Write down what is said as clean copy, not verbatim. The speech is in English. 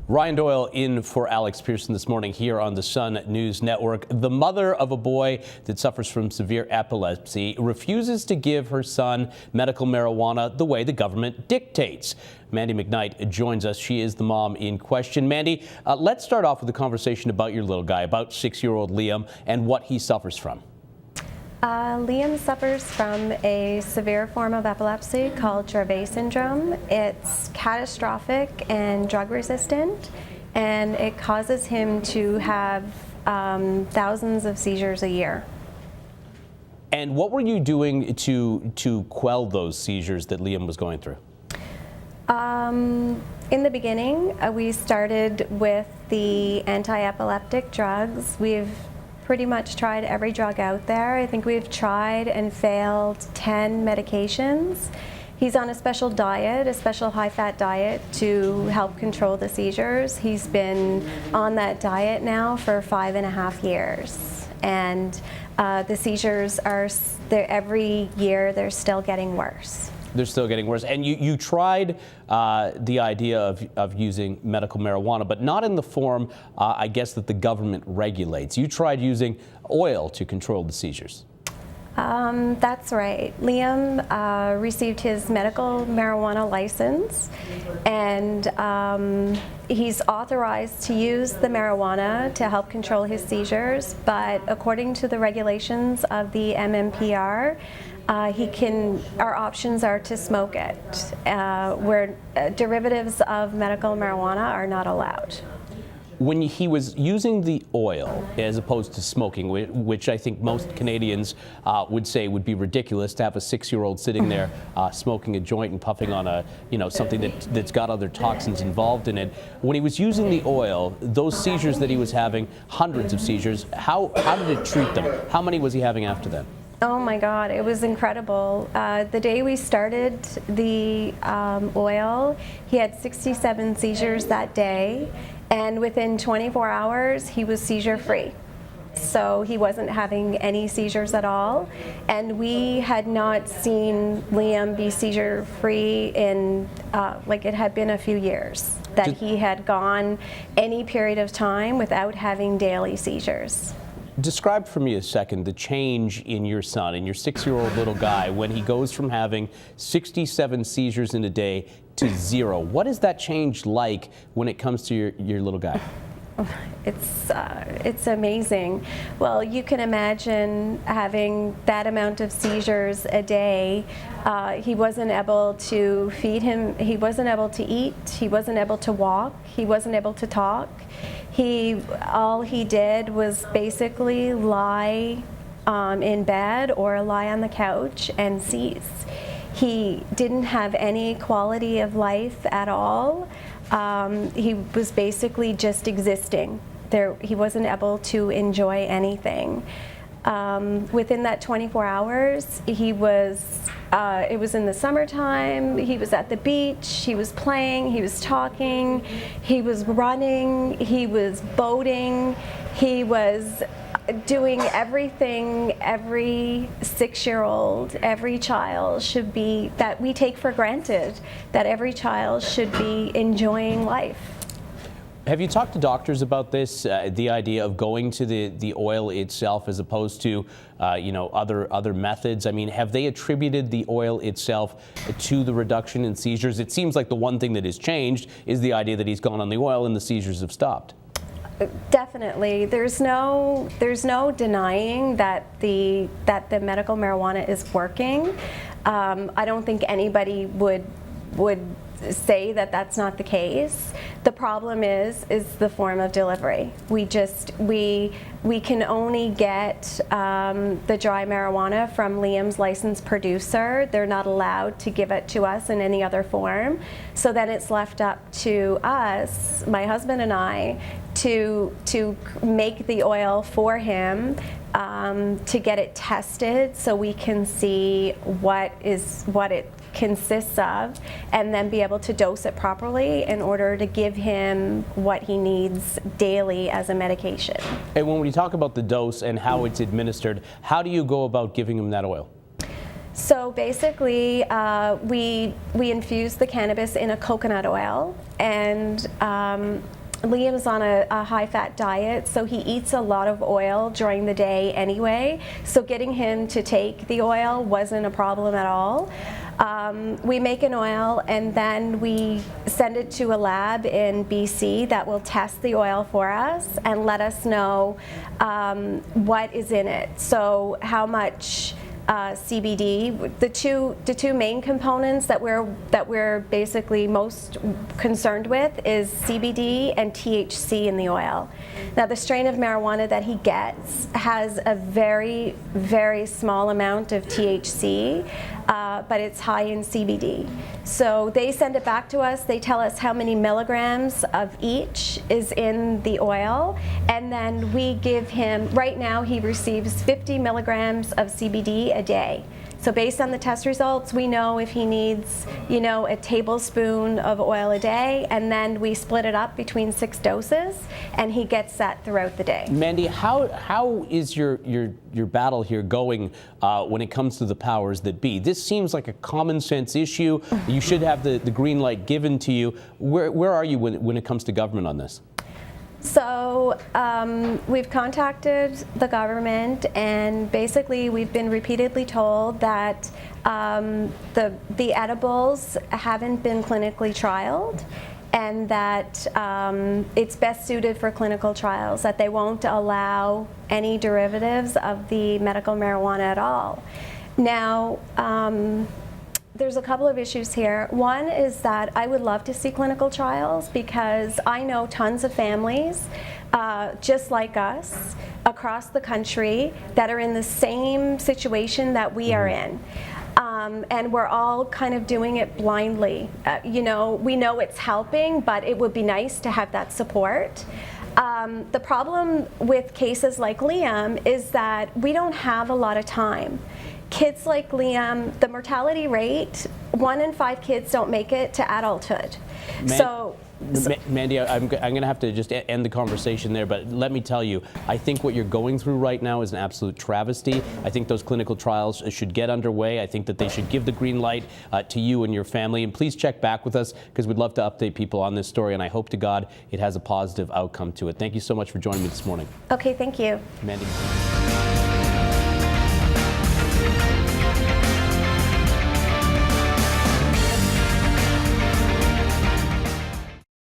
Ryan Doyle in for Alex Pearson this morning here on the Sun News Network. The mother of a boy that suffers from severe epilepsy refuses to give her son medical marijuana the way the government dictates. Mandy McKnight joins us. She is the mom in question. Mandy, let's start off with a conversation about your little guy, about 6-year-old Liam, and what he suffers from. Liam suffers from a severe form of epilepsy called Dravet syndrome. It's catastrophic and drug resistant, and it causes him to have thousands of seizures a year. And what were you doing to quell those seizures that Liam was going through? In the beginning, we started with the anti-epileptic drugs. We've pretty much tried every drug out there. I think we've tried and failed 10 medications. He's on a special diet, a special high-fat diet to help control the seizures. He's been on that diet now for 5.5 years. And the seizures are, every year, they're still getting worse. They're still getting worse. And you tried the idea of using medical marijuana, but not in the form, I guess, that the government regulates. You tried using oil to control the seizures. That's right. Liam received his medical marijuana license, and he's authorized to use the marijuana to help control his seizures, but according to the regulations of the MMPR, our options are to smoke it, where derivatives of medical marijuana are not allowed. When he was using the oil as opposed to smoking, which I think most Canadians would say would be ridiculous to have a 6-year-old sitting there smoking a joint and puffing on a, something that's got other toxins involved in it. When he was using the oil, those seizures that he was having, hundreds of seizures, how did it treat them? How many was he having after that? Oh my God, it was incredible. The day we started the oil, he had 67 seizures that day, and within 24 hours, he was seizure-free. So he wasn't having any seizures at all, and we had not seen Liam be seizure-free in, it had been a few years that he had gone any period of time without having daily seizures. Describe for me a second the change in your son, in your 6-year-old little guy, when he goes from having 67 seizures in a day to 0. What is that change like when it comes to your little guy? It's amazing. Well, you can imagine having that amount of seizures a day. He wasn't able to feed him. He wasn't able to eat. He wasn't able to walk. He wasn't able to talk. All he did was basically lie in bed or lie on the couch and seize. He didn't have any quality of life at all. He was basically just existing. He wasn't able to enjoy anything. Within that 24 hours, it was in the summertime, he was at the beach, he was playing, he was talking, he was running, he was boating, he was doing everything every 6-year-old, every child should be, that we take for granted, that every child should be enjoying life. Have you talked to doctors about this, the idea of going to the oil itself as opposed to, other methods? I mean, have they attributed the oil itself to the reduction in seizures? It seems like the one thing that has changed is the idea that he's gone on the oil and the seizures have stopped. Definitely. There's no denying that the medical marijuana is working. I don't think anybody would say that that's not the case. The problem is the form of delivery. We can only get the dry marijuana from Liam's licensed producer. They're not allowed to give it to us in any other form. So then it's left up to us, my husband and I, to make the oil for him, to get it tested so we can see what it consists of, and then be able to dose it properly in order to give him what he needs daily as a medication. And when we talk about the dose and how it's administered, how do you go about giving him that oil? So basically, we infuse the cannabis in a coconut oil, and Liam's on a high-fat diet, so he eats a lot of oil during the day anyway. So getting him to take the oil wasn't a problem at all. We make an oil and then we send it to a lab in BC that will test the oil for us and let us know what is in it. So how much CBD. The two main components that we're basically most concerned with is CBD and THC in the oil. Now, the strain of marijuana that he gets has a very, very small amount of THC, but it's high in CBD. So they send it back to us. They tell us how many milligrams of each is in the oil, and then we give him, right now he receives 50 milligrams of CBD a day. So based on the test results, we know if he needs, a tablespoon of oil a day, and then we split it up between 6 doses, and he gets that throughout the day. Mandy, how is your battle here going when it comes to the powers that be? This seems like a common sense issue. You should have the green light given to you. Where are you when it comes to government on this? So we've contacted the government, and basically we've been repeatedly told that the edibles haven't been clinically trialed, and that it's best suited for clinical trials, that they won't allow any derivatives of the medical marijuana at all. Now, there's a couple of issues here. One is that I would love to see clinical trials, because I know tons of families just like us across the country that are in the same situation that we are in. And we're all kind of doing it blindly. We know it's helping, but it would be nice to have that support. The problem with cases like Liam is that we don't have a lot of time. Kids like Liam, the mortality rate, 1 in 5 kids don't make it to adulthood. Mandy, I'm going to have to just end the conversation there, but let me tell you, I think what you're going through right now is an absolute travesty. I think those clinical trials should get underway. I think that they should give the green light to you and your family. And please check back with us, because we'd love to update people on this story, and I hope to God it has a positive outcome to it. Thank you so much for joining me this morning. Okay, thank you. Mandy.